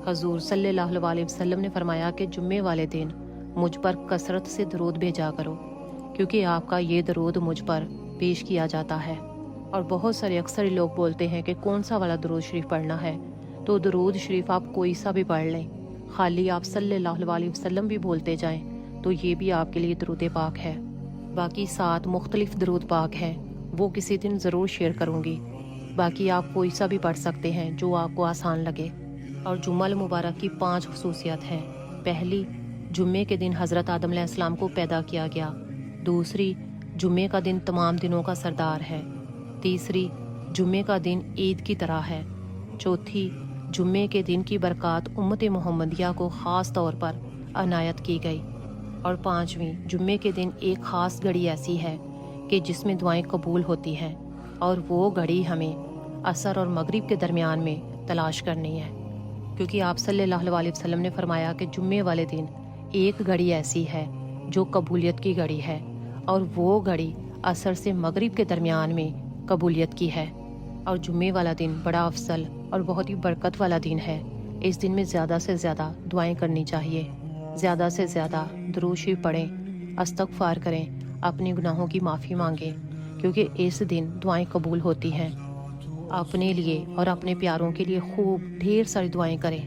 حضور صلی اللہ علیہ وسلم نے فرمایا کہ جمعے والے دن مجھ پر کثرت سے درود بھیجا کرو، کیونکہ آپ کا یہ درود مجھ پر پیش کیا جاتا ہے۔ اور بہت سارے اکثر لوگ بولتے ہیں کہ کون سا والا درود شریف پڑھنا ہے، تو درود شریف آپ کوئی سا بھی پڑھ لیں، خالی آپ صلی اللہ علیہ وسلم بھی بولتے جائیں تو یہ بھی آپ کے لیے درود پاک ہے۔ باقی 7 مختلف درود پاک ہیں، وہ کسی دن ضرور شیئر کروں گی۔ باقی آپ کوئی سا بھی پڑھ سکتے ہیں جو آپ کو آسان لگے۔ اور جمعہ المبارک کی 5 خصوصیت ہیں۔ پہلی، جمعے کے دن حضرت آدم علیہ السلام کو پیدا کیا گیا۔ دوسری، جمعے کا دن تمام دنوں کا سردار ہے۔ تیسری، جمعے کا دن عید کی طرح ہے۔ چوتھی، جمعے کے دن کی برکات امت محمدیہ کو خاص طور پر عنایت کی گئی۔ اور پانچویں، جمعے کے دن ایک خاص گھڑی ایسی ہے کہ جس میں دعائیں قبول ہوتی ہیں، اور وہ گھڑی ہمیں عصر اور مغرب کے درمیان میں تلاش کرنی ہے، کیونکہ آپ صلی اللہ علیہ وسلم نے فرمایا کہ جمعے والے دن ایک گھڑی ایسی ہے جو قبولیت کی گھڑی ہے، اور وہ گھڑی عصر سے مغرب کے درمیان میں قبولیت کی ہے۔ اور جمعے والا دن بڑا افضل اور بہت ہی برکت والا دن ہے۔ اس دن میں زیادہ سے زیادہ دعائیں کرنی چاہیے، زیادہ سے زیادہ درود شریف پڑھیں، استغفار کریں، اپنے گناہوں کی معافی مانگیں، کیونکہ اس دن دعائیں قبول ہوتی ہیں۔ اپنے لیے اور اپنے پیاروں کے لیے خوب ڈھیر ساری دعائیں کریں۔